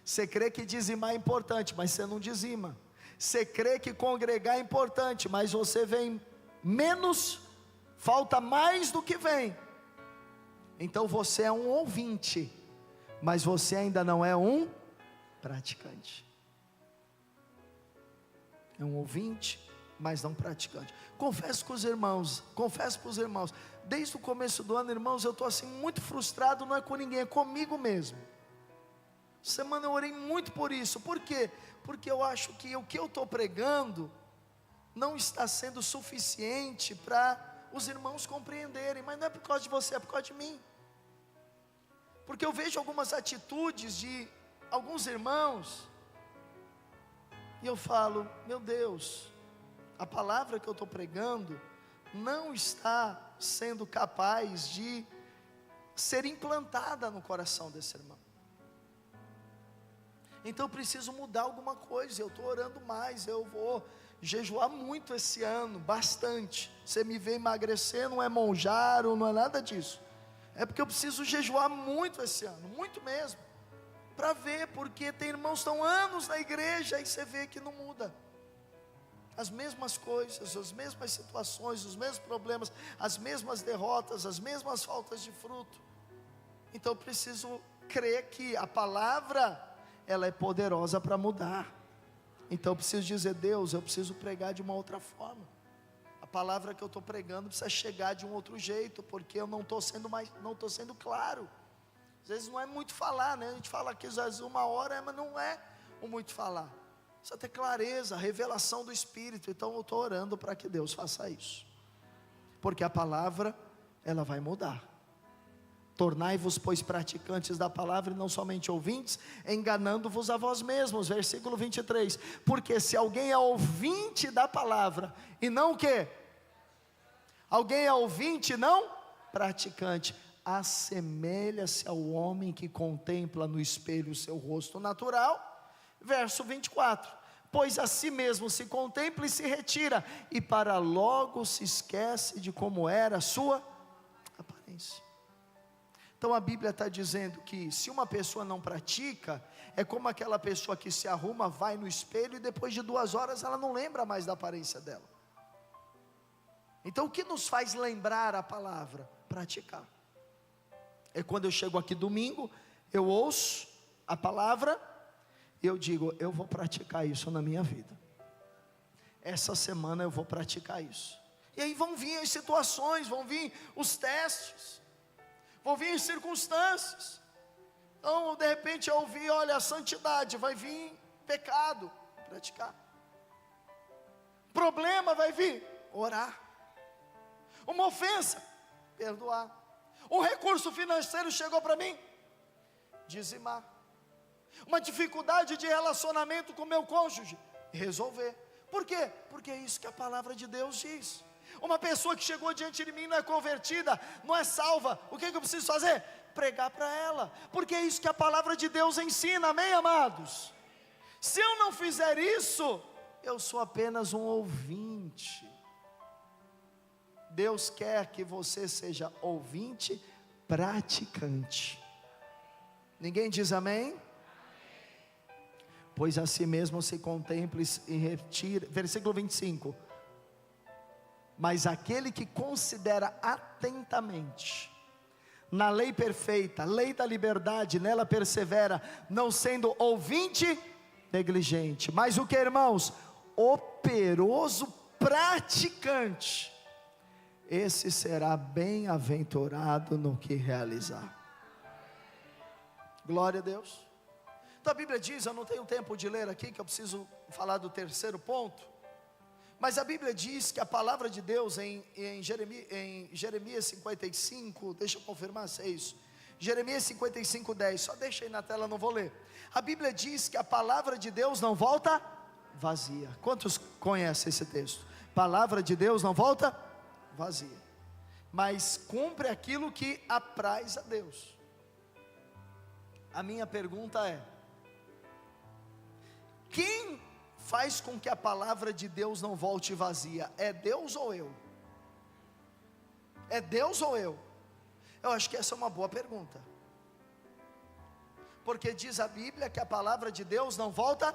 Você crê que dizimar é importante, mas você não dizima. Você crê que congregar é importante, mas você vem menos, falta mais do que vem. Então você é um ouvinte, mas você ainda não é um praticante. É um ouvinte, mas não praticante. Confesso para os irmãos, desde o começo do ano, irmãos, eu estou assim muito frustrado, não é com ninguém, é comigo mesmo. Semana eu orei muito por isso. Por quê? Porque eu acho que o que eu estou pregando não está sendo suficiente para os irmãos compreenderem. Mas não é por causa de você, é por causa de mim. Porque eu vejo algumas atitudes de alguns irmãos, e eu falo, meu Deus, a palavra que eu estou pregando não está sendo capaz de ser implantada no coração desse irmão. Então eu preciso mudar alguma coisa. Eu estou orando mais, eu vou jejuar muito esse ano, bastante. Você me vê emagrecer, não é monjaro, não é nada disso. É porque eu preciso jejuar muito esse ano, muito mesmo, para ver, porque tem irmãos que estão anos na igreja e você vê que não muda. As mesmas coisas, as mesmas situações, os mesmos problemas, as mesmas derrotas, as mesmas faltas de fruto. Então eu preciso crer que a palavra, ela é poderosa para mudar. Então eu preciso dizer, Deus, eu preciso pregar de uma outra forma. A palavra que eu estou pregando precisa chegar de um outro jeito, porque eu não estou sendo claro. Às vezes não é muito falar, né? A gente fala aqui às vezes 1 hora, mas não é o muito falar. Precisa ter clareza, revelação do Espírito. Então eu estou orando para que Deus faça isso, porque a palavra, ela vai mudar. Tornai-vos, pois, praticantes da palavra e não somente ouvintes, enganando-vos a vós mesmos. Versículo 23, porque se alguém é ouvinte da palavra, e não o quê? Alguém é ouvinte e não praticante, assemelha-se ao homem que contempla no espelho o seu rosto natural. Verso 24, pois a si mesmo se contempla e se retira, e para logo se esquece de como era a sua aparência. Então a Bíblia está dizendo que se uma pessoa não pratica, é como aquela pessoa que se arruma, vai no espelho e depois de 2 horas ela não lembra mais da aparência dela. Então o que nos faz lembrar a palavra? Praticar. É quando eu chego aqui domingo, eu ouço a palavra, e eu digo, eu vou praticar isso na minha vida. Essa semana eu vou praticar isso. E aí vão vir as situações, vão vir os testes, vão vir circunstâncias. Então de repente eu ouvi, olha, a santidade, vai vir pecado, praticar. Problema vai vir, orar. Uma ofensa, perdoar. Um recurso financeiro chegou para mim, dizimar. Uma dificuldade de relacionamento com meu cônjuge, resolver. Por quê? Porque é isso que a palavra de Deus diz. Uma pessoa que chegou diante de mim não é convertida, não é salva, o que eu preciso fazer? Pregar para ela, porque é isso que a palavra de Deus ensina, amém, amados? Se eu não fizer isso, eu sou apenas um ouvinte. Deus quer que você seja ouvinte, praticante. Ninguém diz amém? Pois a si mesmo se contemple e retire. Versículo 25, mas aquele que considera atentamente na lei perfeita, lei da liberdade, nela persevera, não sendo ouvinte negligente, mas o que, irmãos? Operoso praticante, esse será bem-aventurado no que realizar. Glória a Deus. Então a Bíblia diz, eu não tenho tempo de ler aqui, que eu preciso falar do terceiro ponto, mas a Bíblia diz que a palavra de Deus em Jeremias 55, deixa eu confirmar se é isso, Jeremias 55, 10, só deixa aí na tela, não vou ler. A Bíblia diz que a palavra de Deus não volta vazia. Quantos conhecem esse texto? Palavra de Deus não volta vazia, mas cumpre aquilo que apraz a Deus. A minha pergunta é, quem faz com que a palavra de Deus não volte vazia? É Deus ou eu? É Deus ou eu? Eu acho que essa é uma boa pergunta, porque diz a Bíblia que a palavra de Deus não volta.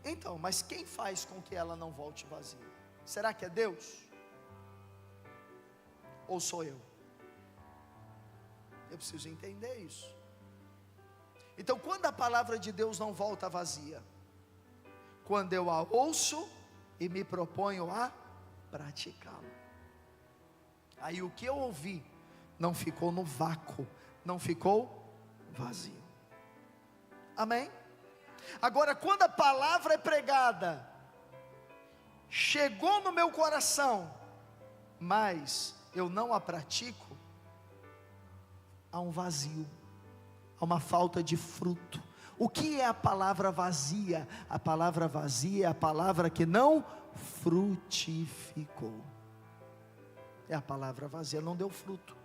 Então, mas quem faz com que ela não volte vazia? Será que é Deus? Ou sou eu? Eu preciso entender isso. Então, quando a palavra de Deus não volta vazia? Quando eu a ouço e me proponho a praticá-la. Aí o que eu ouvi não ficou no vácuo, não ficou vazio. Amém? Agora, quando a palavra é pregada, chegou no meu coração, mas eu não a pratico, há um vazio, há uma falta de fruto. O que é a palavra vazia? A palavra vazia é a palavra que não frutificou. É a palavra vazia, não deu fruto,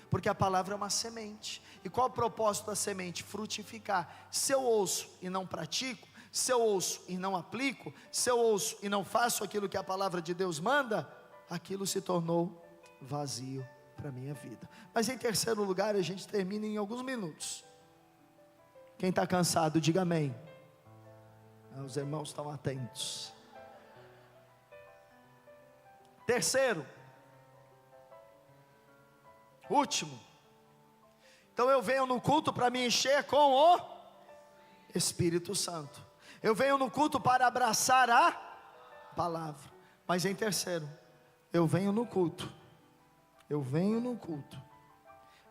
porque a palavra é uma semente. E qual é o propósito da semente? Frutificar. Se eu ouço e não pratico, se eu ouço e não aplico, se eu ouço e não faço aquilo que a palavra de Deus manda, aquilo se tornou vazio para a minha vida. Mas em terceiro lugar, a gente termina em alguns minutos. Quem está cansado, diga amém. Os irmãos estão atentos. Terceiro, último. Então eu venho no culto para me encher com o Espírito Santo. Eu venho no culto para abraçar a palavra. Mas em terceiro, eu venho no culto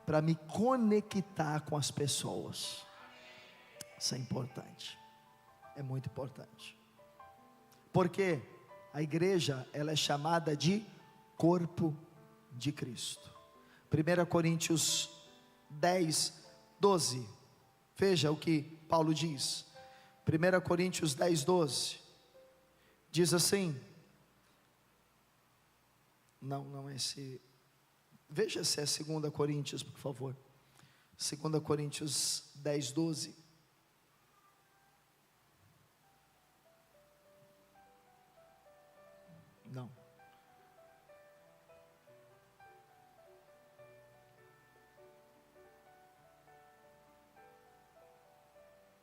para me conectar com as pessoas. Isso é importante, é muito importante, porque a igreja, ela é chamada de corpo de Cristo. 1 Coríntios 10, 12, veja o que Paulo diz. 1 Coríntios 10, 12, diz assim, não é esse, veja se é 2 Coríntios, por favor, 2 Coríntios 10, 12, não,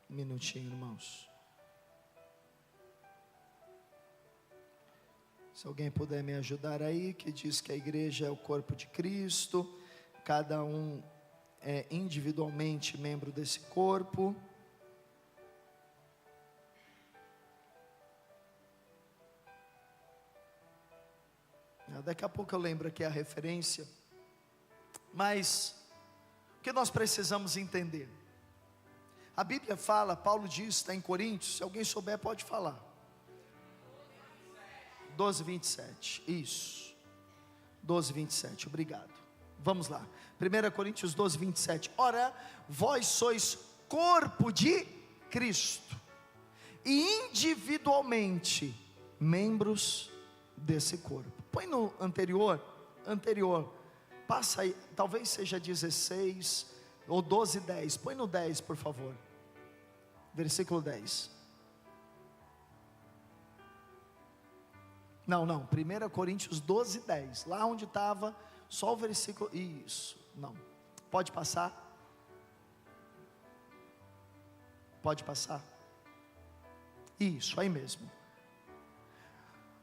um minutinho, irmãos. Se alguém puder me ajudar aí, que diz que a igreja é o corpo de Cristo, cada um é individualmente membro desse corpo. Daqui a pouco eu lembro aqui a referência, mas o que nós precisamos entender? A Bíblia fala, Paulo diz, está em Coríntios, se alguém souber pode falar. 12, 27, isso, 12, 27, obrigado. Vamos lá, 1 Coríntios 12, 27, ora, vós sois corpo de Cristo, e individualmente, membros desse corpo. Põe no anterior, passa aí, talvez seja 16, ou 12, 10, põe no 10 por favor, versículo 10, não, 1 Coríntios 12, 10, lá onde estava, só o versículo, isso, não, pode passar, isso, aí mesmo.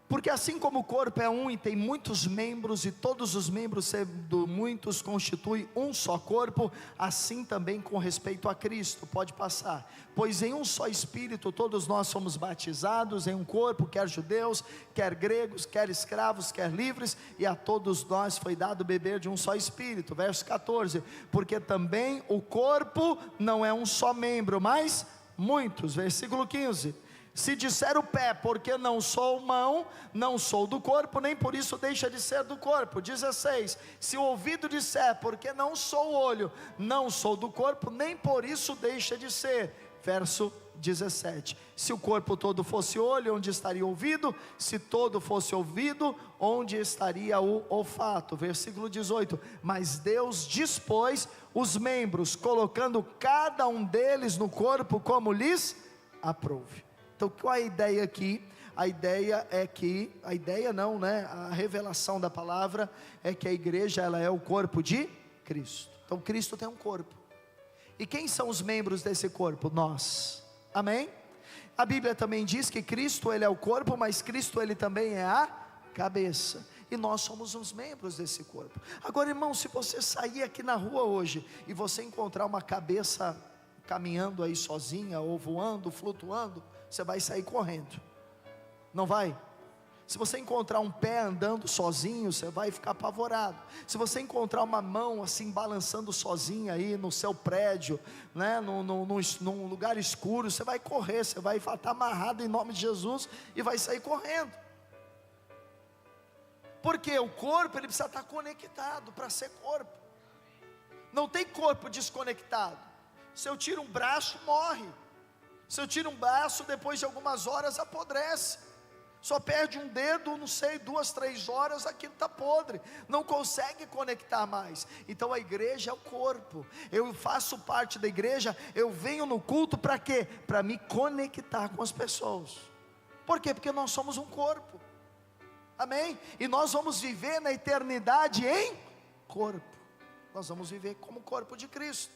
Porque assim como o corpo é um e tem muitos membros, e todos os membros sendo muitos constituem um só corpo, assim também com respeito a Cristo, pode passar. Pois em um só Espírito todos nós somos batizados em um corpo, quer judeus, quer gregos, quer escravos, quer livres, e a todos nós foi dado beber de um só Espírito. Verso 14, porque também o corpo não é um só membro, mas muitos. Versículo 15, se disser o pé, porque não sou mão, não sou do corpo, nem por isso deixa de ser do corpo. 16, se o ouvido disser, porque não sou olho, não sou do corpo, nem por isso deixa de ser. Verso 17, se o corpo todo fosse olho, onde estaria o ouvido? Se todo fosse ouvido, onde estaria o olfato? Versículo 18, mas Deus dispôs os membros, colocando cada um deles no corpo como lhes aprouve. Então qual é a ideia aqui? A ideia é que, a revelação da palavra é que a igreja, ela é o corpo de Cristo. Então Cristo tem um corpo, e quem são os membros desse corpo? Nós, amém? A Bíblia também diz que Cristo, ele é o corpo, mas Cristo, ele também é a cabeça, e nós somos os membros desse corpo. Agora, irmão, se você sair aqui na rua hoje, e você encontrar uma cabeça caminhando aí sozinha, ou voando, flutuando, você vai sair correndo, não vai? Se você encontrar um pé andando sozinho, você vai ficar apavorado. Se você encontrar uma mão assim balançando sozinha aí no seu prédio, né, num lugar escuro, você vai correr, você vai estar amarrado em nome de Jesus e vai sair correndo. Porque o corpo ele precisa estar conectado para ser corpo. Não tem corpo desconectado. Se eu tiro um braço, morre. Se eu tiro um braço, depois de algumas horas apodrece. Só perde um dedo, não sei, 2, 3 horas, aquilo está podre, não consegue conectar mais. Então a igreja é o corpo. Eu faço parte da igreja, eu venho no culto para quê? Para me conectar com as pessoas. Por quê? Porque nós somos um corpo. Amém? E nós vamos viver na eternidade em corpo. Nós vamos viver como corpo de Cristo.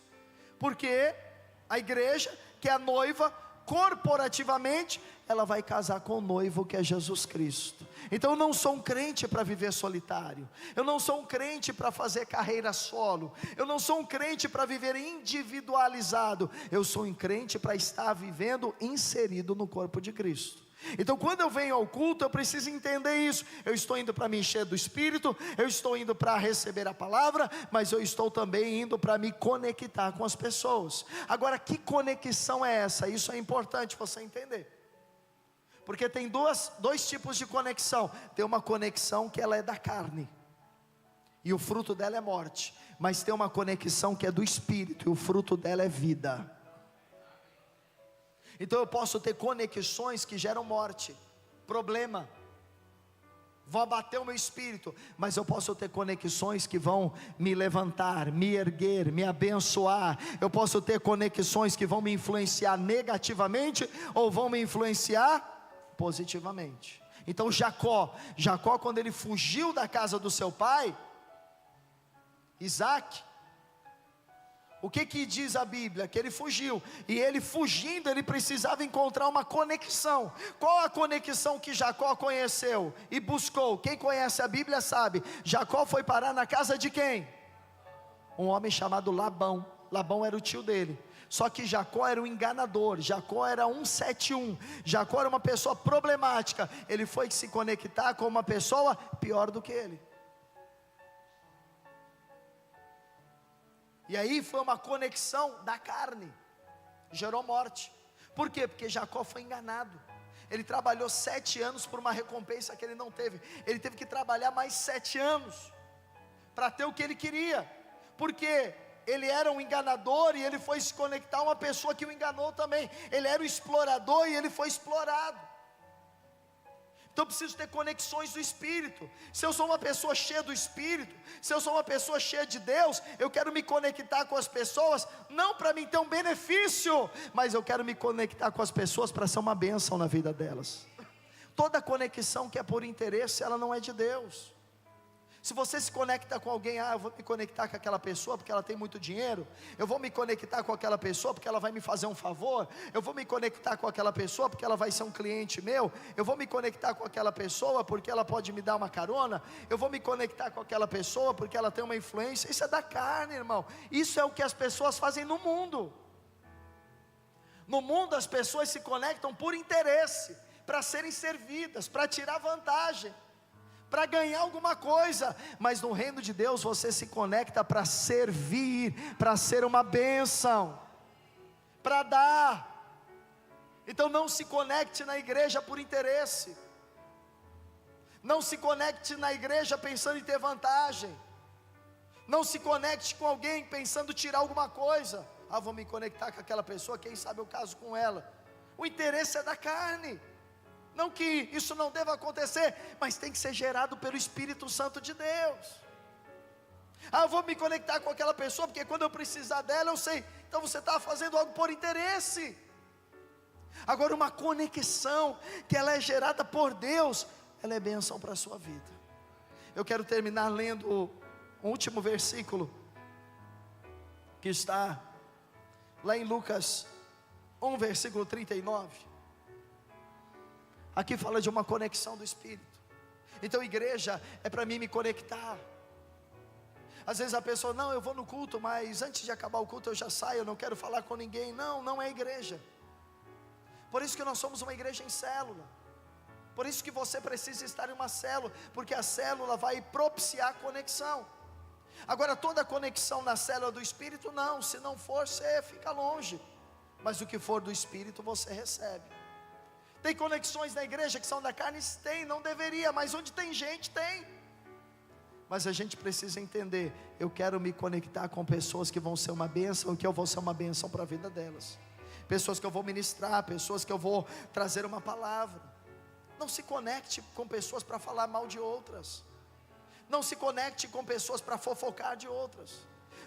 Porque a igreja, que é a noiva, corporativamente, ela vai casar com o noivo que é Jesus Cristo. Então eu não sou um crente para viver solitário. Eu não sou um crente para fazer carreira solo. Eu não sou um crente para viver individualizado. Eu sou um crente para estar vivendo inserido no corpo de Cristo. Então quando eu venho ao culto, eu preciso entender isso. Eu estou indo para me encher do Espírito, eu estou indo para receber a palavra, mas eu estou também indo para me conectar com as pessoas. Agora, que conexão é essa? Isso é importante você entender. Porque tem dois tipos de conexão. Tem uma conexão que ela é da carne, e o fruto dela é morte. Mas tem uma conexão que é do Espírito, e o fruto dela é vida. Então eu posso ter conexões que geram morte, problema, vão abater o meu espírito. Mas eu posso ter conexões que vão me levantar, me erguer, me abençoar. Eu posso ter conexões que vão me influenciar negativamente, ou vão me influenciar positivamente. Então Jacó quando ele fugiu da casa do seu pai, Isaac, o que diz a Bíblia? Que ele fugiu, e ele fugindo, ele precisava encontrar uma conexão. Qual a conexão que Jacó conheceu e buscou? Quem conhece a Bíblia sabe. Jacó foi parar na casa de quem? Um homem chamado Labão. Labão era o tio dele. Só que Jacó era um enganador, Jacó era 171, Jacó era uma pessoa problemática. Ele foi se conectar com uma pessoa pior do que ele. E aí foi uma conexão da carne, gerou morte. Por quê? Porque Jacó foi enganado. Ele trabalhou 7 anos por uma recompensa que ele não teve. Ele teve que trabalhar mais 7 anos para ter o que ele queria. Porque ele era um enganador e ele foi se conectar a uma pessoa que o enganou também. Ele era um explorador e ele foi explorado. Então eu preciso ter conexões do Espírito. Se eu sou uma pessoa cheia do Espírito, se eu sou uma pessoa cheia de Deus, eu quero me conectar com as pessoas, não para mim ter um benefício, mas eu quero me conectar com as pessoas para ser uma bênção na vida delas. Toda conexão que é por interesse, ela não é de Deus. Se você se conecta com alguém, eu vou me conectar com aquela pessoa porque ela tem muito dinheiro, eu vou me conectar com aquela pessoa porque ela vai me fazer um favor, eu vou me conectar com aquela pessoa porque ela vai ser um cliente meu, eu vou me conectar com aquela pessoa porque ela pode me dar uma carona, eu vou me conectar com aquela pessoa porque ela tem uma influência. Isso é da carne, irmão. Isso é o que as pessoas fazem no mundo. No mundo as pessoas se conectam por interesse, para serem servidas, para tirar vantagem, para ganhar alguma coisa. Mas no reino de Deus você se conecta para servir, para ser uma bênção, para dar. Então não se conecte na igreja por interesse, não se conecte na igreja pensando em ter vantagem, não se conecte com alguém pensando tirar alguma coisa. Vou me conectar com aquela pessoa, quem sabe eu caso com ela. O interesse é da carne. Não que isso não deva acontecer, mas tem que ser gerado pelo Espírito Santo de Deus. Eu vou me conectar com aquela pessoa porque quando eu precisar dela eu sei. Então você está fazendo algo por interesse. Agora uma conexão que ela é gerada por Deus, ela é bênção para a sua vida. Eu quero terminar lendo o último versículo, que está lá em Lucas 1, versículo 39. Aqui fala de uma conexão do Espírito. Então igreja é para mim me conectar. Às vezes a pessoa, não, eu vou no culto, mas antes de acabar o culto eu já saio, eu não quero falar com ninguém. Não é igreja. Por isso que nós somos uma igreja em célula. Por isso que você precisa estar em uma célula, porque a célula vai propiciar conexão. Agora, toda conexão na célula do Espírito, não. Se não for, você fica longe. Mas o que for do Espírito, você recebe. Tem conexões na igreja que são da carne? Tem, não deveria, mas onde tem gente, tem. Mas a gente precisa entender, eu quero me conectar com pessoas que vão ser uma bênção, e que eu vou ser uma bênção para a vida delas. Pessoas que eu vou ministrar, pessoas que eu vou trazer uma palavra. Não se conecte com pessoas para falar mal de outras. Não se conecte com pessoas para fofocar de outras.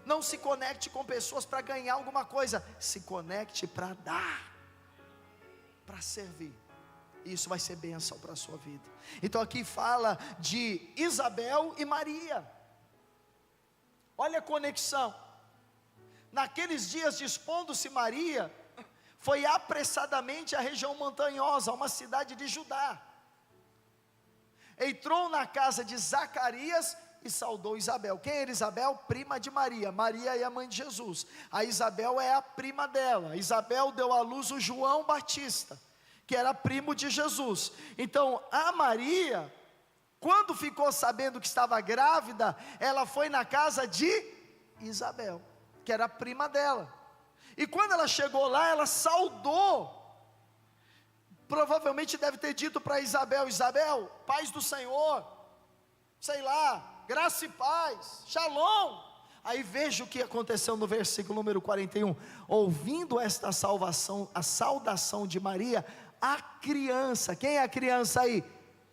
Não se conecte com pessoas para ganhar alguma coisa. Se conecte para dar, para servir. Isso vai ser bênção para a sua vida. Então aqui fala de Isabel e Maria. Olha a conexão. Naqueles dias, dispondo-se Maria, foi apressadamente à região montanhosa, uma cidade de Judá. Entrou na casa de Zacarias e saudou Isabel. Quem era Isabel? Prima de Maria. Maria é a mãe de Jesus. A Isabel é a prima dela. Isabel deu à luz o João Batista, que era primo de Jesus. Então a Maria, quando ficou sabendo que estava grávida, ela foi na casa de Isabel, que era a prima dela. E quando ela chegou lá, ela saudou. Provavelmente deve ter dito para Isabel: Isabel, paz do Senhor, sei lá, graça e paz, shalom. Aí veja o que aconteceu no versículo número 41. Ouvindo esta salvação, a saudação de Maria, a criança, quem é a criança aí?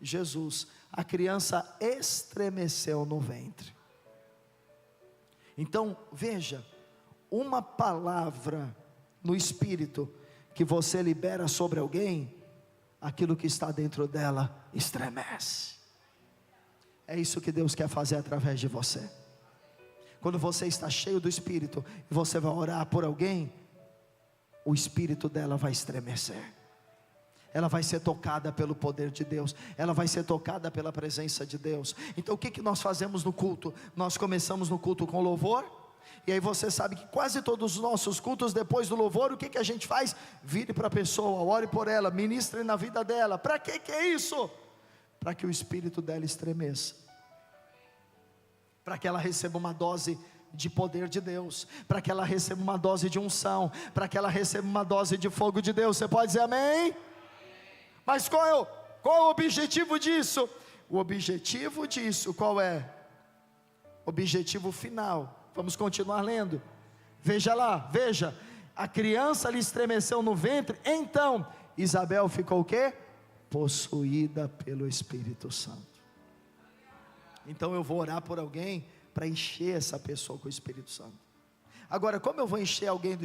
Jesus. A criança estremeceu no ventre. Então veja, uma palavra no Espírito que você libera sobre alguém, aquilo que está dentro dela estremece. É isso que Deus quer fazer através de você. Quando você está cheio do Espírito e você vai orar por alguém, o espírito dela vai estremecer. Ela vai ser tocada pelo poder de Deus, ela vai ser tocada pela presença de Deus. Então o que nós fazemos no culto? Nós começamos no culto com louvor, e aí você sabe que quase todos os nossos cultos, depois do louvor, o que a gente faz? Vire para a pessoa, ore por ela, ministre na vida dela. Para que é isso? Para que o espírito dela estremeça, para que ela receba uma dose de poder de Deus, para que ela receba uma dose de unção, para que ela receba uma dose de fogo de Deus. Você pode dizer amém? Mas qual é o objetivo disso? O objetivo disso, qual é? Objetivo final. Vamos continuar lendo. Veja lá, veja. A criança lhe estremeceu no ventre. Então Isabel ficou o quê? Possuída pelo Espírito Santo. Então eu vou orar por alguém para encher essa pessoa com o Espírito Santo. Agora, como eu vou encher alguém do